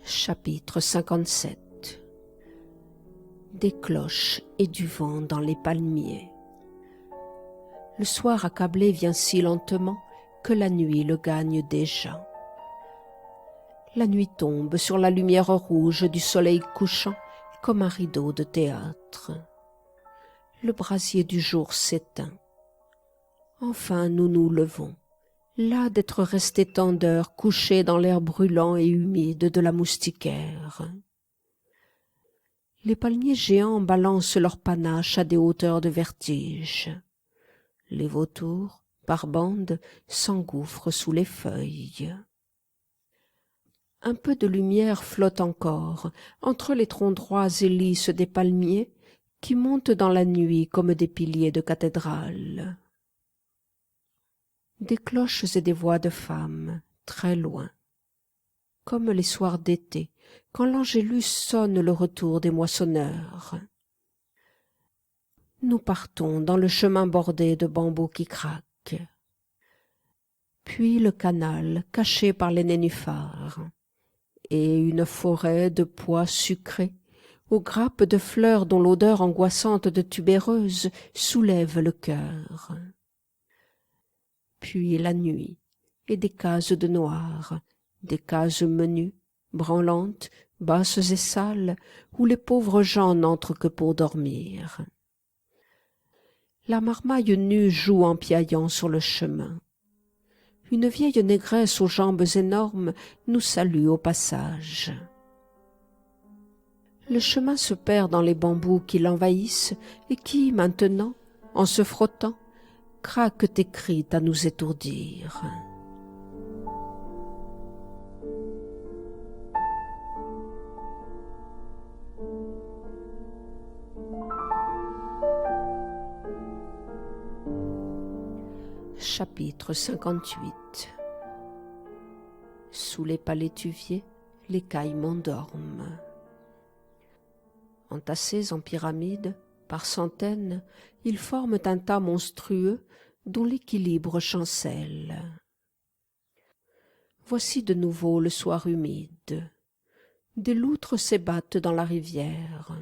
Chapitre 57. Des cloches et du vent dans les palmiers. Le soir accablé vient si lentement que la nuit le gagne déjà. La nuit tombe sur la lumière rouge du soleil couchant comme un rideau de théâtre. Le brasier du jour s'éteint. Enfin nous nous levons, las d'être restés tant d'heures couchés dans l'air brûlant et humide de la moustiquaire. Les palmiers géants balancent leurs panaches à des hauteurs de vertige. Les vautours, par bandes, s'engouffrent sous les feuilles. Un peu de lumière flotte encore entre les troncs droits et lisses des palmiers qui montent dans la nuit comme des piliers de cathédrale. Des cloches et des voix de femmes, très loin, comme les soirs d'été, quand l'angélus sonne le retour des moissonneurs. Nous partons dans le chemin bordé de bambous qui craquent. Puis le canal caché par les nénuphars, et une forêt de pois sucrés, aux grappes de fleurs dont l'odeur angoissante de tubéreuse soulève le cœur. Puis la nuit, et des cases de noir, des cases menues, branlantes, basses et sales, où les pauvres gens n'entrent que pour dormir. La marmaille nue joue en piaillant sur le chemin. Une vieille négresse aux jambes énormes nous salue au passage. Le chemin se perd dans les bambous qui l'envahissent et qui, maintenant, en se frottant, craquent et crient à nous étourdir. Chapitre 58. Sous les palétuviers, les caillements dorment. Entassés en pyramides, par centaines, ils forment un tas monstrueux dont l'équilibre chancelle. Voici de nouveau le soir humide. Des loutres s'ébattent dans la rivière.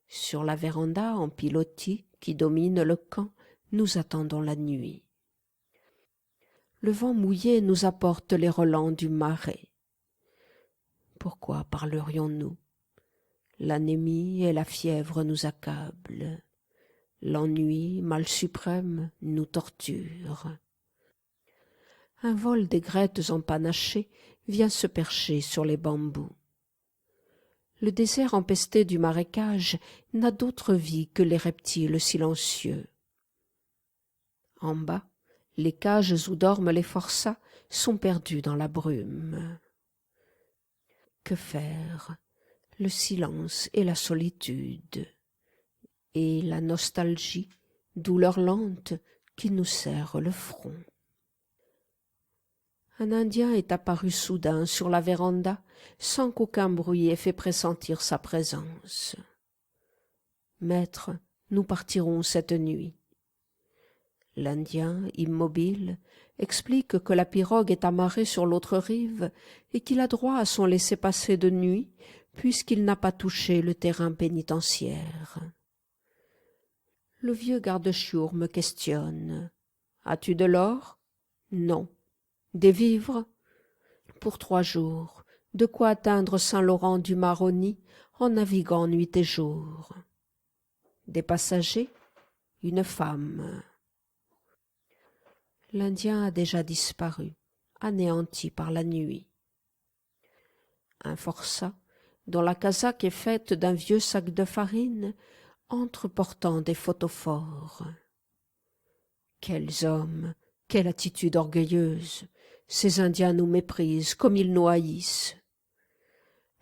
Sur la véranda en pilotis qui domine le camp, nous attendons la nuit. Le vent mouillé nous apporte les relents du marais. Pourquoi parlerions-nous? L'anémie et la fièvre nous accablent. L'ennui, mal suprême, nous torture. Un vol d'aigrettes empanachées vient se percher sur les bambous. Le désert empesté du marécage n'a d'autre vie que les reptiles silencieux. En bas, les cages où dorment les forçats sont perdus dans la brume. Que faire? Le silence et la solitude, et la nostalgie, douleur lente qui nous serre le front. Un Indien est apparu soudain sur la véranda sans qu'aucun bruit ait fait pressentir sa présence. « Maître, nous partirons cette nuit. » L'Indien, immobile, explique que la pirogue est amarrée sur l'autre rive et qu'il a droit à son laissez-passer de nuit puisqu'il n'a pas touché le terrain pénitentiaire. Le vieux garde-chiour me questionne. « As-tu de l'or ?»« Non. »« Des vivres ?»« Pour 3 jours. De quoi atteindre Saint-Laurent-du-Maroni en naviguant nuit et jour. »« Des passagers ?»« Une femme. » L'Indien a déjà disparu, anéanti par la nuit. Un forçat, dont la casaque est faite d'un vieux sac de farine, entre portant des photophores. Quels hommes, quelle attitude orgueilleuse! Ces Indiens nous méprisent comme ils nous haïssent.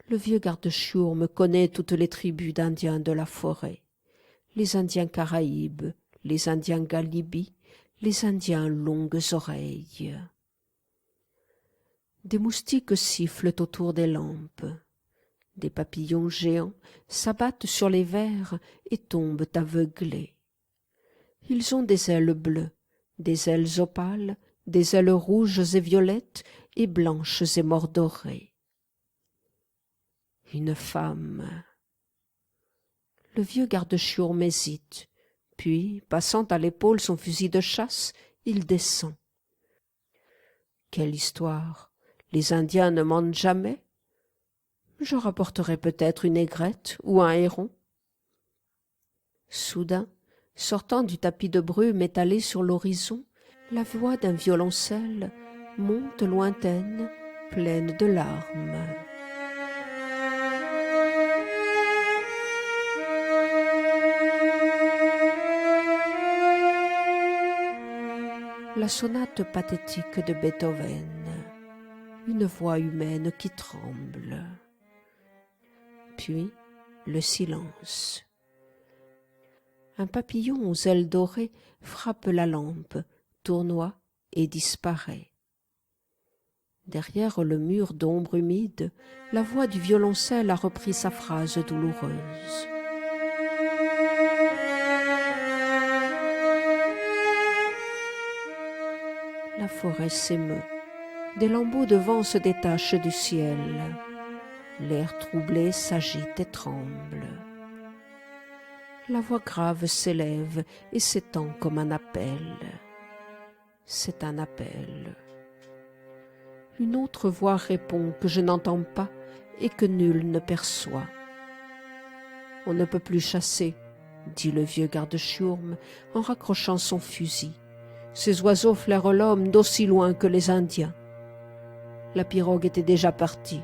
Le vieux garde-chiour me connaît toutes les tribus d'Indiens de la forêt, les Indiens Caraïbes, les Indiens Galibis, les Indiens longues oreilles. Des moustiques sifflent autour des lampes. Des papillons géants s'abattent sur les verres et tombent aveuglés. Ils ont des ailes bleues, des ailes opales, des ailes rouges et violettes et blanches et mordorées. Une femme. Le vieux garde-chiourme hésite, puis, passant à l'épaule son fusil de chasse, il descend. Quelle histoire! Les Indiens ne mentent jamais. Je rapporterai peut-être une aigrette ou un héron. Soudain, sortant du tapis de brume étalé sur l'horizon, la voix d'un violoncelle monte lointaine, pleine de larmes. La sonate pathétique de Beethoven, une voix humaine qui tremble. Puis le silence. Un papillon aux ailes dorées frappe la lampe, tournoie et disparaît. Derrière le mur d'ombre humide, la voix du violoncelle a repris sa phrase douloureuse. La forêt s'émeut. Des lambeaux de vent se détachent du ciel. L'air troublé s'agite et tremble. La voix grave s'élève et s'étend comme un appel. C'est un appel. Une autre voix répond que je n'entends pas et que nul ne perçoit. « On ne peut plus chasser, » dit le vieux garde-chiourme en raccrochant son fusil. « Ces oiseaux flairent l'homme d'aussi loin que les Indiens. » La pirogue était déjà partie.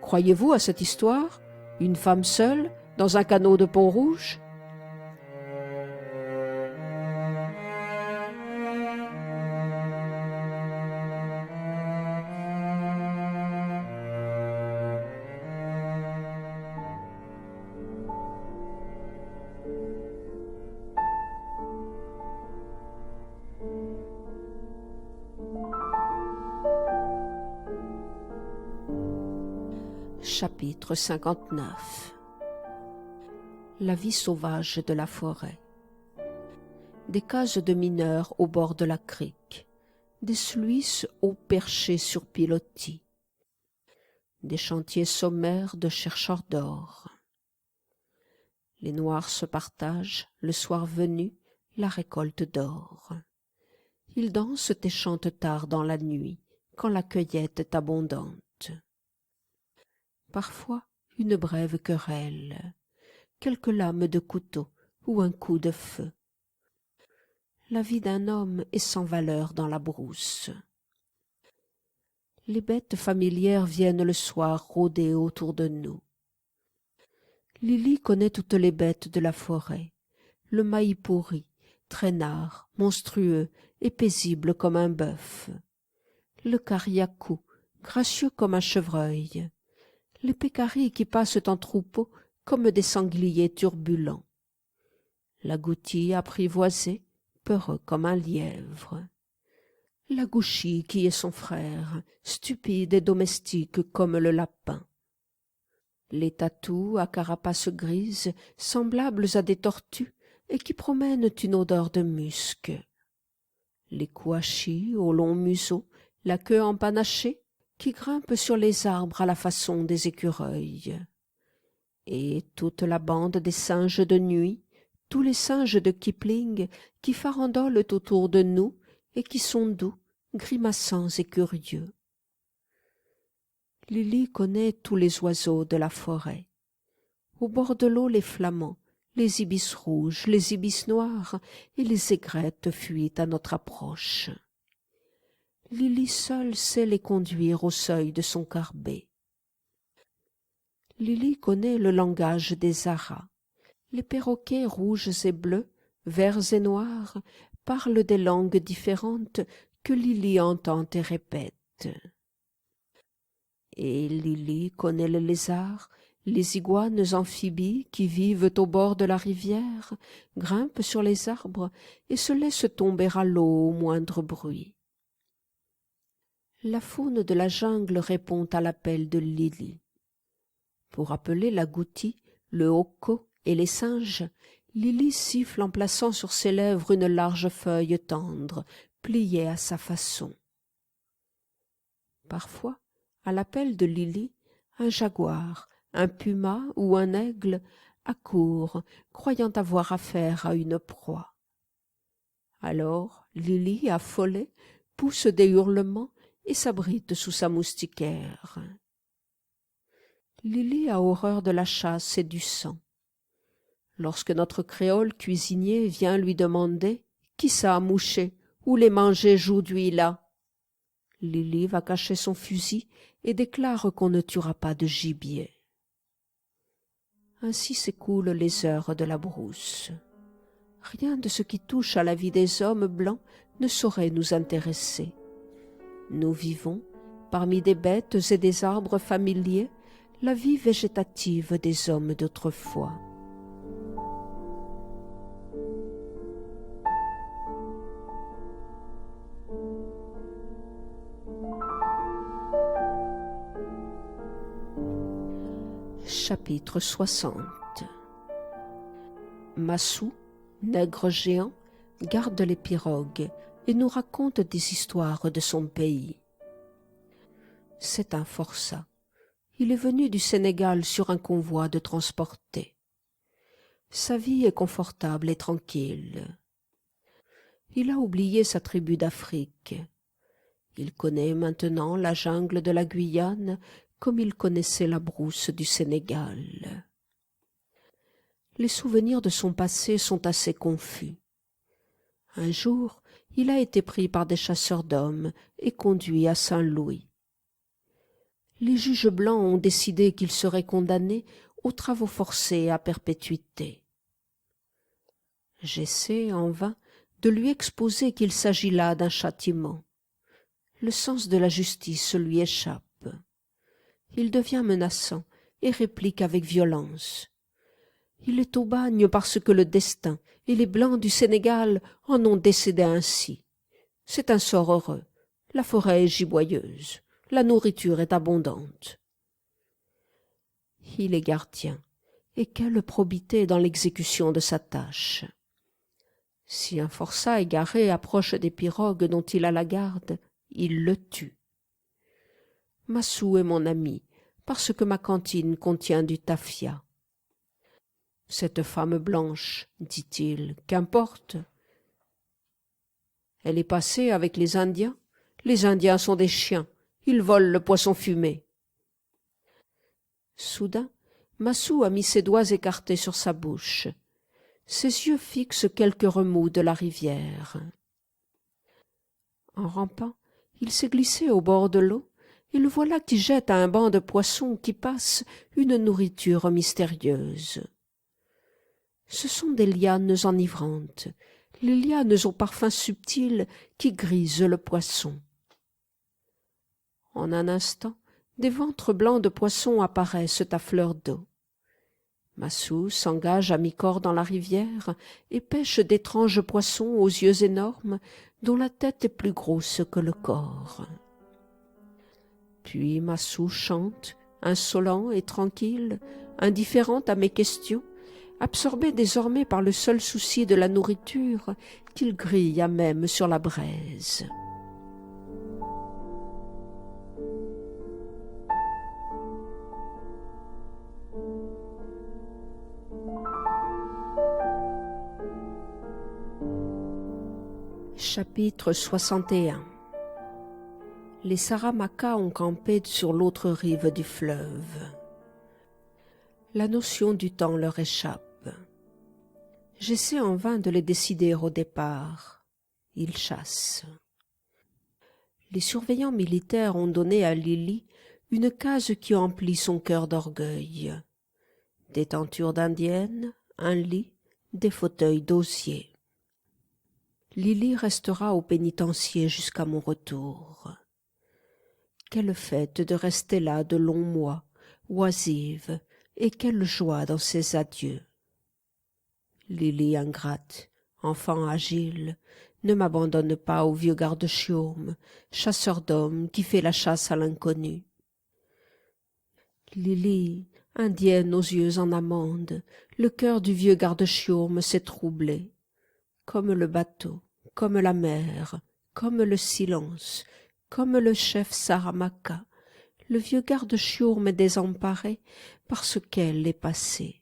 Croyez-vous à cette histoire? Une femme seule, dans un canot de Pont-Rouge? Chapitre 59. La vie sauvage de la forêt. Des cases de mineurs au bord de la crique, des sluices haut perchés sur pilotis, des chantiers sommaires de chercheurs d'or. Les Noirs se partagent, le soir venu, la récolte d'or. Ils dansent et chantent tard dans la nuit, quand la cueillette est abondante. Parfois une brève querelle, quelques lames de couteau ou un coup de feu. La vie d'un homme est sans valeur dans la brousse. Les bêtes familières viennent le soir rôder autour de nous. Lily connaît toutes les bêtes de la forêt, le maïpouri, traînard, monstrueux et paisible comme un bœuf, le cariacou, gracieux comme un chevreuil, les pécaris qui passent en troupeau comme des sangliers turbulents, l'agouti apprivoisé, peureux comme un lièvre, l'agouchi qui est son frère, stupide et domestique comme le lapin, les tatous à carapace grise, semblables à des tortues et qui promènent une odeur de musc, les kouachis au long museau, la queue empanachée, qui grimpent sur les arbres à la façon des écureuils, et toute la bande des singes de nuit, tous les singes de Kipling qui farandolent autour de nous et qui sont doux, grimaçants et curieux. Lily connaît tous les oiseaux de la forêt. Au bord de l'eau, les flamands, les ibis rouges, les ibis noirs et les aigrettes fuient à notre approche. Lily seule sait les conduire au seuil de son carbet. Lily connaît le langage des aras. Les perroquets rouges et bleus, verts et noirs, parlent des langues différentes que Lily entend et répète. Et Lily connaît le lézard, Les iguanes amphibies qui vivent au bord de la rivière grimpent sur les arbres et se laissent tomber à l'eau au moindre bruit. La faune de la jungle répond à l'appel de Lily. Pour appeler l'agouti, le hocco et les singes, Lily siffle en plaçant sur ses lèvres une large feuille tendre, pliée à sa façon. Parfois, à l'appel de Lily, un jaguar, un puma ou un aigle accourt, croyant avoir affaire à une proie. Alors Lily, affolée, pousse des hurlements et s'abrite sous sa moustiquaire. Lily a horreur de la chasse et du sang. Lorsque notre créole cuisinier vient lui demander « Qui ça a mouché? Où les manger j'aujourd'hui là ?» Lily va cacher son fusil et déclare qu'on ne tuera pas de gibier. Ainsi s'écoulent les heures de la brousse. Rien de ce qui touche à la vie des hommes blancs ne saurait nous intéresser. Nous vivons, parmi des bêtes et des arbres familiers, la vie végétative des hommes d'autrefois. Chapitre 60. Massou, nègre géant, garde les pirogues et nous raconte des histoires de son pays. C'est un forçat. Il est venu du Sénégal sur un convoi de transportés. Sa vie est confortable et tranquille. Il a oublié sa tribu d'Afrique. Il connaît maintenant la jungle de la Guyane comme il connaissait la brousse du Sénégal. Les souvenirs de son passé sont assez confus. Un jour, il a été pris par des chasseurs d'hommes et conduit à Saint-Louis. Les juges blancs ont décidé qu'il serait condamné aux travaux forcés à perpétuité. J'essaie, en vain, de lui exposer qu'il s'agit là d'un châtiment. Le sens de la justice lui échappe. Il devient menaçant et réplique avec violence. Il est au bagne parce que le destin et les Blancs du Sénégal en ont décidé ainsi. C'est un sort heureux. La forêt est giboyeuse. La nourriture est abondante. Il est gardien, et quelle probité dans l'exécution de sa tâche. Si un forçat égaré approche des pirogues dont il a la garde, il le tue. Massou est mon ami, parce que ma cantine contient du tafia. Cette femme blanche, dit-il, qu'importe. Elle est passée avec les Indiens. Les Indiens sont des chiens. Ils volent le poisson fumé. Soudain, Massou a mis ses doigts écartés sur sa bouche. Ses yeux fixent quelques remous de la rivière. En rampant, il s'est glissé au bord de l'eau, et le voilà qui jette à un banc de poissons qui passe une nourriture mystérieuse. Ce sont des lianes enivrantes, les lianes au parfum subtil qui grisent le poisson. En un instant, des ventres blancs de poissons apparaissent à fleur d'eau. Massou s'engage à mi-corps dans la rivière et pêche d'étranges poissons aux yeux énormes dont la tête est plus grosse que le corps. Puis Massou chante, insolent et tranquille, indifférent à mes questions, absorbé désormais par le seul souci de la nourriture qu'il grille à même sur la braise. Chapitre 61. Les Saramacas ont campé sur l'autre rive du fleuve. La notion du temps leur échappe. J'essaie en vain de les décider au départ. Ils chassent. Les surveillants militaires ont donné à Lily une case qui emplit son cœur d'orgueil. Des tentures d'indienne, un lit, des fauteuils d'osier. Lily restera au pénitencier jusqu'à mon retour. Quelle fête de rester là de longs mois, oisive, et quelle joie dans ces adieux. Lily ingrate, enfant agile, ne m'abandonne pas au vieux garde-chiourme, chasseur d'hommes qui fait la chasse à l'inconnu. Lily, indienne aux yeux en amande, le cœur du vieux garde-chiourme s'est troublé. Comme le bateau, comme la mer, comme le silence, comme le chef Saramaka, le vieux garde-chiourme est désemparé parce qu'elle est passée.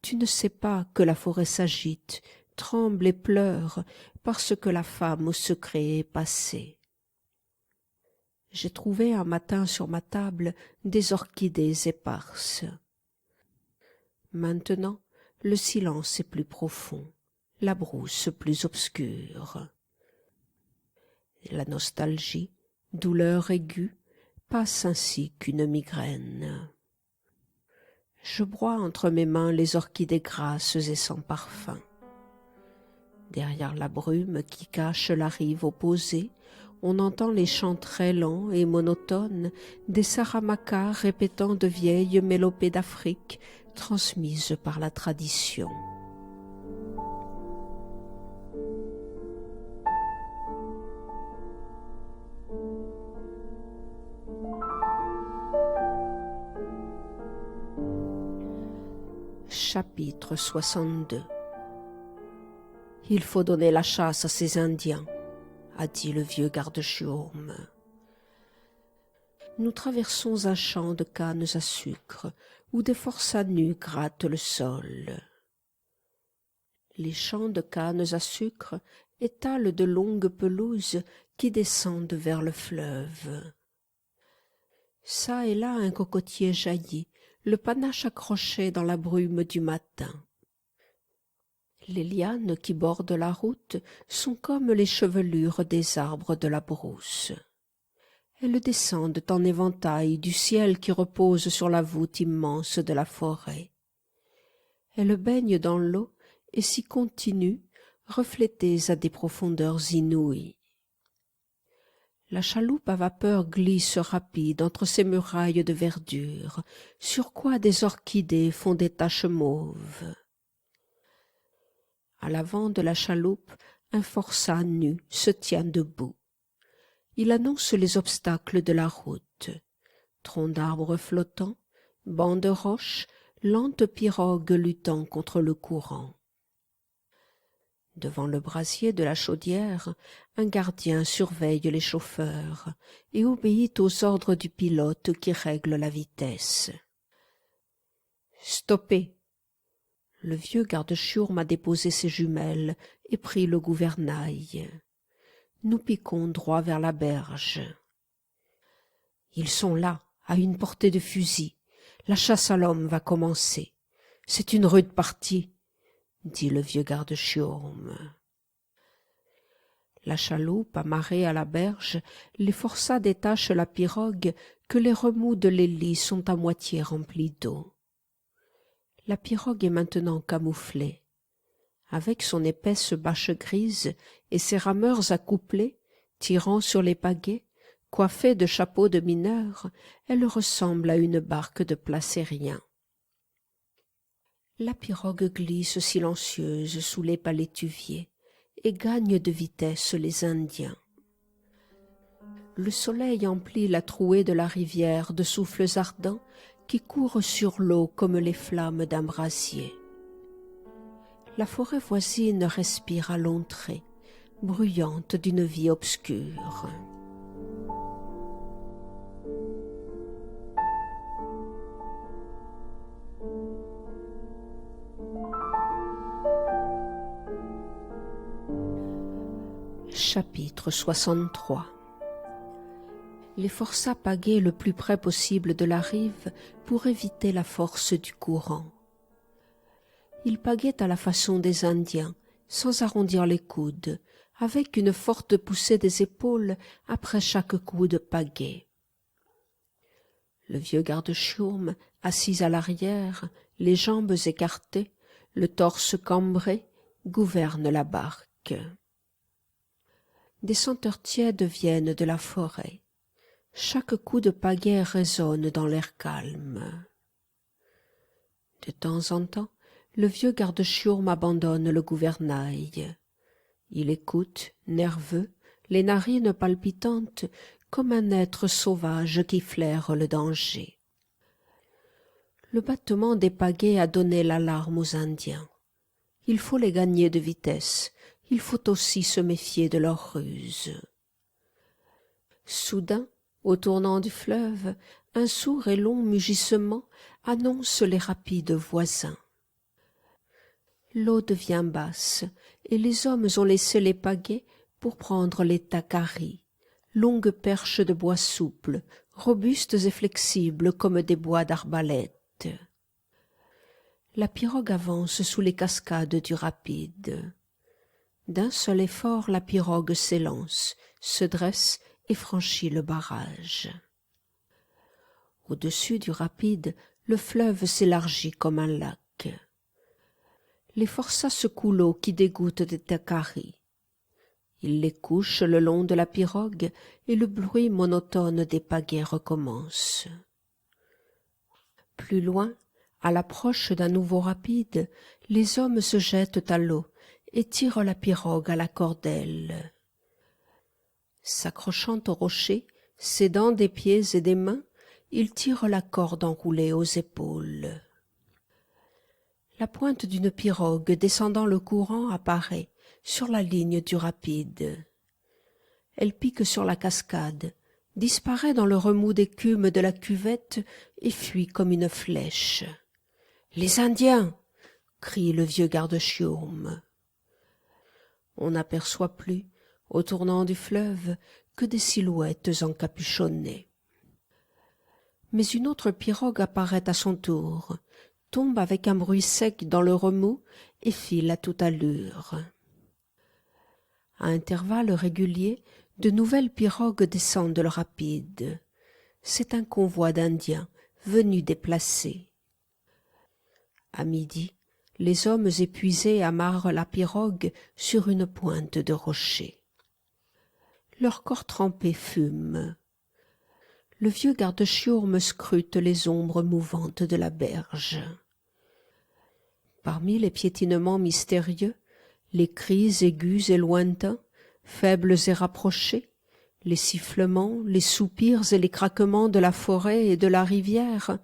Tu ne sais pas que la forêt s'agite, tremble et pleure parce que la femme au secret est passée. J'ai trouvé un matin sur ma table des orchidées éparses. Maintenant, le silence est plus profond, la brousse plus obscure. La nostalgie, douleur aiguë, passe ainsi qu'une migraine. Je broie entre mes mains les orchidées grasses et sans parfum. Derrière la brume qui cache la rive opposée, on entend les chants très lents et monotones des Saramaka répétant de vieilles mélopées d'Afrique transmises par la tradition. Chapitre 62. Il faut donner la chasse à ces Indiens, a dit le vieux garde-chiourme. Nous traversons un champ de cannes à sucre, où des forçats nus grattent le sol. Les champs de cannes à sucre étalent de longues pelouses qui descendent vers le fleuve. Ça et là un cocotier jaillit, le panache accroché dans la brume du matin. Les lianes qui bordent la route sont comme les chevelures des arbres de la brousse. Elles descendent en éventail du ciel qui repose sur la voûte immense de la forêt. Elles baignent dans l'eau et s'y continuent, reflétées à des profondeurs inouïes. La chaloupe à vapeur glisse rapide entre ces murailles de verdure, sur quoi des orchidées font des taches mauves. À l'avant de la chaloupe, un forçat nu se tient debout. Il annonce les obstacles de la route. Troncs d'arbres flottants, bancs de roches, lentes pirogues luttant contre le courant. Devant le brasier de la chaudière, un gardien surveille les chauffeurs et obéit aux ordres du pilote qui règle la vitesse. « Stoppez !» Le vieux garde-chiourme a déposé ses jumelles et pris le gouvernail. Nous piquons droit vers la berge. Ils sont là, à une portée de fusil. La chasse à l'homme va commencer. C'est une rude partie, dit le vieux garde-chiourme. La chaloupe amarrée à la berge, les forçats détachent la pirogue que les remous de l'hélice sont à moitié remplis d'eau. La pirogue est maintenant camouflée. Avec son épaisse bâche grise et ses rameurs accouplés, tirant sur les pagaies, coiffée de chapeaux de mineur, elle ressemble à une barque de placérien. La pirogue glisse silencieuse sous les palétuviers et gagne de vitesse les Indiens. Le soleil emplit la trouée de la rivière de souffles ardents qui courent sur l'eau comme les flammes d'un brasier. La forêt voisine respire à longs traits, bruyante d'une vie obscure. Chapitre 63. Les forçats pagaient le plus près possible de la rive pour éviter la force du courant. Ils pagaient à la façon des Indiens, sans arrondir les coudes, avec une forte poussée des épaules après chaque coup de pagaie. Le vieux garde-chiourme, assis à l'arrière, les jambes écartées, le torse cambré, gouverne la barque. Des senteurs tièdes viennent de la forêt. Chaque coup de pagaie résonne dans l'air calme. De temps en temps, le vieux garde-chiourme abandonne le gouvernail. Il écoute, nerveux, les narines palpitantes, comme un être sauvage qui flaire le danger. Le battement des pagaies a donné l'alarme aux Indiens. Il faut les gagner de vitesse, il faut aussi se méfier de leurs ruses. Soudain, au tournant du fleuve, un sourd et long mugissement annonce les rapides voisins. L'eau devient basse, et les hommes ont laissé les pagaies pour prendre les takaris, longues perches de bois souples, robustes et flexibles comme des bois d'arbalète. La pirogue avance sous les cascades du rapide. D'un seul effort, la pirogue s'élance, se dresse et franchit le barrage. Au-dessus du rapide, le fleuve s'élargit comme un lac. Les forçats secouent l'eau qui dégoûte des takaris. Ils les couchent le long de la pirogue et le bruit monotone des pagaies recommence. Plus loin, à l'approche d'un nouveau rapide, les hommes se jettent à l'eau et tirent la pirogue à la cordelle. S'accrochant au rocher, s'aidant des pieds et des mains, ils tirent la corde enroulée aux épaules. La pointe d'une pirogue descendant le courant apparaît sur la ligne du rapide. Elle pique sur la cascade, disparaît dans le remous d'écume de la cuvette et fuit comme une flèche. « Les Indiens !» crie le vieux garde-chiourme. On n'aperçoit plus, au tournant du fleuve, que des silhouettes encapuchonnées. Mais une autre pirogue apparaît à son tour, tombe avec un bruit sec dans le remous et file à toute allure. À intervalles réguliers, de nouvelles pirogues descendent le rapide. C'est un convoi d'Indiens venus déplacer. À midi, les hommes épuisés amarrent la pirogue sur une pointe de rocher. Leurs corps trempés fument. Le vieux garde-chiourme scrute les ombres mouvantes de la berge. Parmi les piétinements mystérieux, les cris aigus et lointains, faibles et rapprochés, les sifflements, les soupirs et les craquements de la forêt et de la rivière,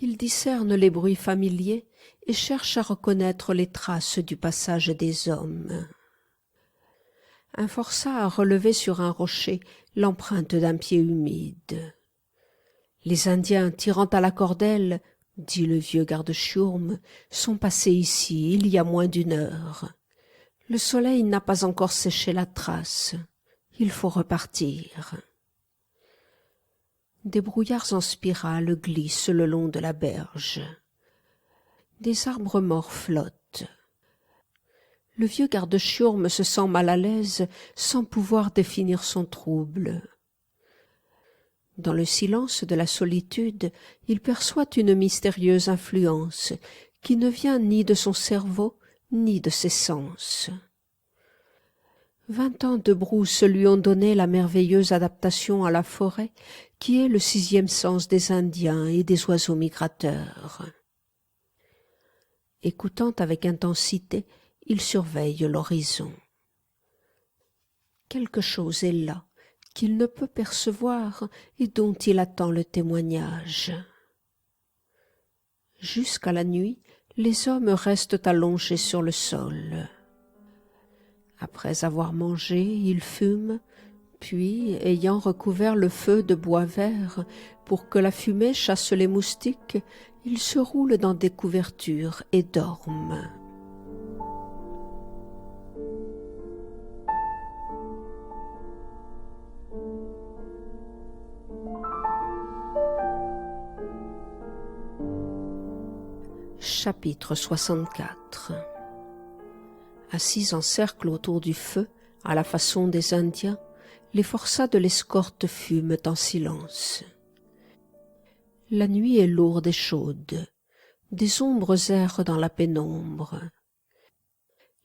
il discerne les bruits familiers et cherche à reconnaître les traces du passage des hommes. Un forçat a relevé sur un rocher l'empreinte d'un pied humide. « Les Indiens, tirant à la cordelle, dit le vieux garde-chiourme, sont passés ici il y a moins d'une heure. Le soleil n'a pas encore séché la trace. Il faut repartir. » Des brouillards en spirale glissent le long de la berge. Des arbres morts flottent. Le vieux garde-chiourme se sent mal à l'aise sans pouvoir définir son trouble. Dans le silence de la solitude, il perçoit une mystérieuse influence qui ne vient ni de son cerveau ni de ses sens. 20 ans de brousse lui ont donné la merveilleuse adaptation à la forêt qui est le 6e sens des Indiens et des oiseaux migrateurs. Écoutant avec intensité, il surveille l'horizon. Quelque chose est là, qu'il ne peut percevoir et dont il attend le témoignage. Jusqu'à la nuit, les hommes restent allongés sur le sol. Après avoir mangé, ils fument, puis, ayant recouvert le feu de bois vert pour que la fumée chasse les moustiques, ils se roulent dans des couvertures et dorment. Chapitre 64. Assis en cercle autour du feu, à la façon des Indiens, les forçats de l'escorte fument en silence. La nuit est lourde et chaude. Des ombres errent dans la pénombre.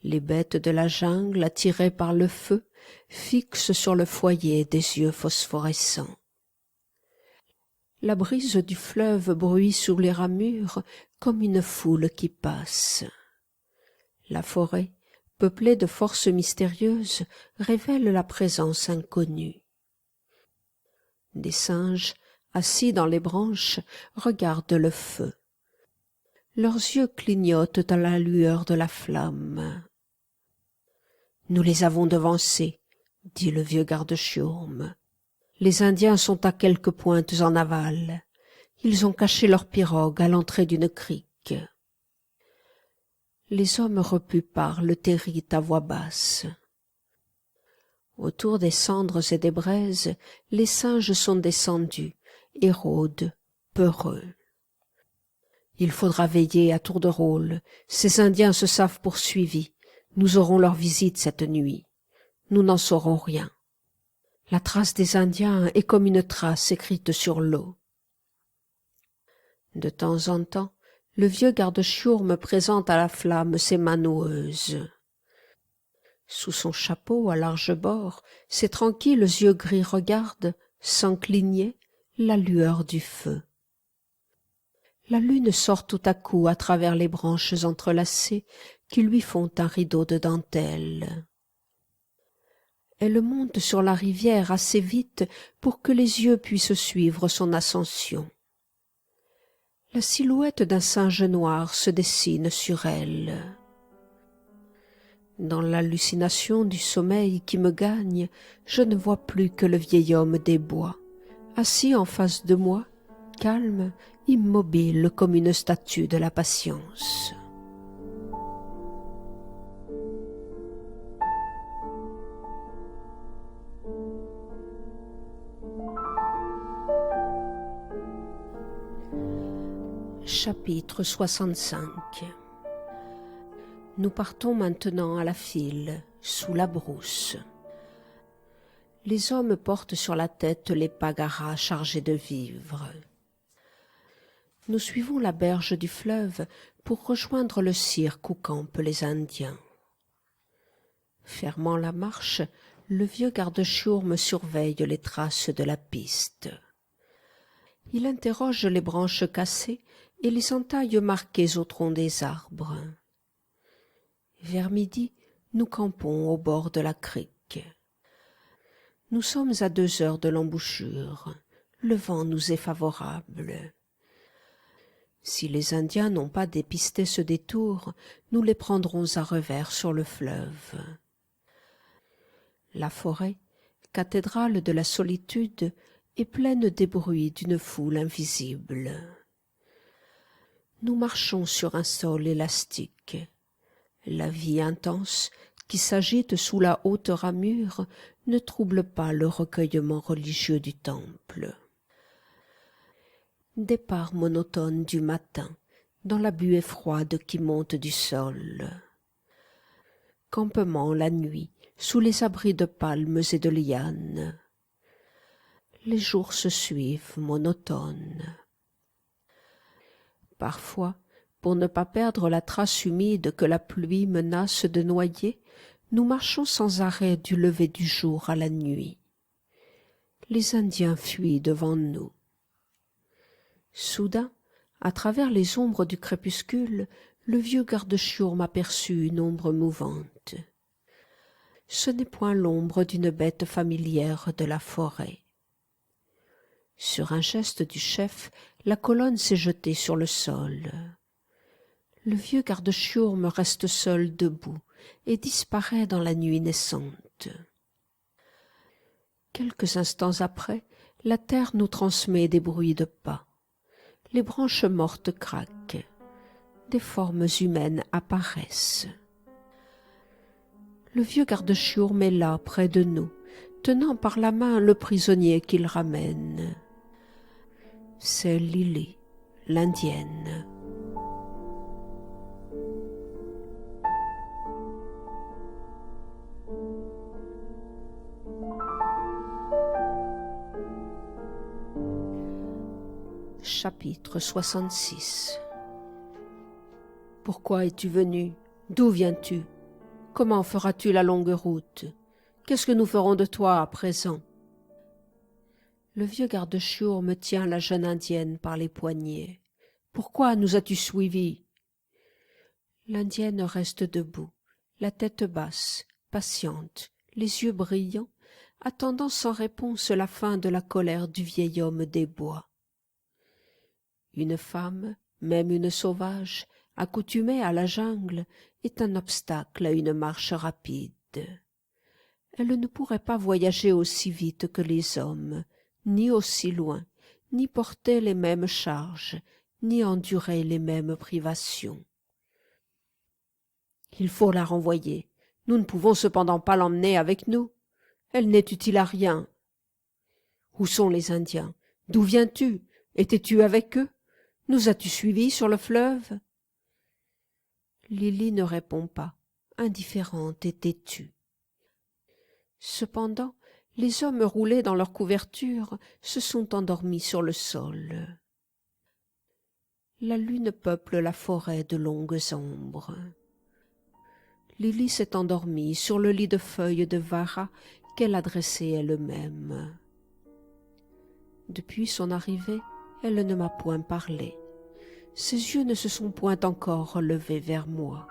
Les bêtes de la jungle, attirées par le feu, fixent sur le foyer des yeux phosphorescents. La brise du fleuve bruit sous les ramures comme une foule qui passe. La forêt, peuplée de forces mystérieuses, révèle la présence inconnue. Des singes, assis dans les branches, regardent le feu. Leurs yeux clignotent à la lueur de la flamme. « Nous les avons devancés, » dit le vieux garde-chiourme. « Les Indiens sont à quelques pointes en aval. Ils ont caché leur pirogue à l'entrée d'une crique. » Les hommes repus parlent et rient à voix basse. Autour des cendres et des braises, les singes sont descendus et rôdent, peureux. Il faudra veiller à tour de rôle. Ces Indiens se savent poursuivis. Nous aurons leur visite cette nuit. Nous n'en saurons rien. La trace des Indiens est comme une trace écrite sur l'eau. De temps en temps, le vieux garde-chiourme présente à la flamme ses mains noueuses. Sous son chapeau à large bord, ses tranquilles yeux gris regardent, sans cligner, la lueur du feu. La lune sort tout à coup à travers les branches entrelacées qui lui font un rideau de dentelle. Elle monte sur la rivière assez vite pour que les yeux puissent suivre son ascension. La silhouette d'un singe noir se dessine sur elle. Dans l'hallucination du sommeil qui me gagne, je ne vois plus que le vieil homme des bois, assis en face de moi, calme, immobile comme une statue de la patience. Chapitre 65. Nous partons maintenant à la file, sous la brousse. Les hommes portent sur la tête les pagaras chargés de vivres. Nous suivons la berge du fleuve pour rejoindre le cirque où campent les Indiens. Fermant la marche, le vieux garde-chiourme surveille les traces de la piste. Il interroge les branches cassées et les entailles marquées au tronc des arbres. Vers midi, nous campons au bord de la crique. Nous sommes à 2 heures de l'embouchure. Le vent nous est favorable. Si les Indiens n'ont pas dépisté ce détour, nous les prendrons à revers sur le fleuve. La forêt, cathédrale de la solitude, est pleine des bruits d'une foule invisible. Nous marchons sur un sol élastique. La vie intense, qui s'agite sous la haute ramure, ne trouble pas le recueillement religieux du temple. Départ monotone du matin, dans la buée froide qui monte du sol. Campement la nuit, sous les abris de palmes et de lianes. Les jours se suivent monotones. Parfois, pour ne pas perdre la trace humide que la pluie menace de noyer, nous marchons sans arrêt du lever du jour à la nuit. Les Indiens fuient devant nous. Soudain, à travers les ombres du crépuscule, le vieux garde-chiourme aperçut une ombre mouvante. Ce n'est point l'ombre d'une bête familière de la forêt. Sur un geste du chef, la colonne s'est jetée sur le sol. Le vieux garde-chiourme reste seul debout et disparaît dans la nuit naissante. Quelques instants après, la terre nous transmet des bruits de pas. Les branches mortes craquent. Des formes humaines apparaissent. Le vieux garde-chiourme est là, près de nous, tenant par la main le prisonnier qu'il ramène. C'est Lily, l'Indienne. Chapitre 66. Pourquoi es-tu venu? D'où viens-tu? Comment feras-tu la longue route? Qu'est-ce que nous ferons de toi à présent? Le vieux garde-chiour me tient la jeune indienne par les poignets. « Pourquoi nous as-tu suivis ?» L'indienne reste debout, la tête basse, patiente, les yeux brillants, attendant sans réponse la fin de la colère du vieil homme des bois. Une femme, même une sauvage, accoutumée à la jungle, est un obstacle à une marche rapide. Elle ne pourrait pas voyager aussi vite que les hommes, ni aussi loin, ni porter les mêmes charges, ni endurer les mêmes privations. Il faut la renvoyer. Nous ne pouvons cependant pas l'emmener avec nous. Elle n'est utile à rien. Où sont les Indiens? D'où viens-tu? Étais-tu avec eux? Nous as-tu suivis sur le fleuve? Lily ne répond pas, indifférente et têtue. Cependant, les hommes roulés dans leurs couvertures se sont endormis sur le sol. La lune peuple la forêt de longues ombres. Lily s'est endormie sur le lit de feuilles de vara qu'elle a dressé elle-même. Depuis son arrivée, elle ne m'a point parlé. Ses yeux ne se sont point encore levés vers moi.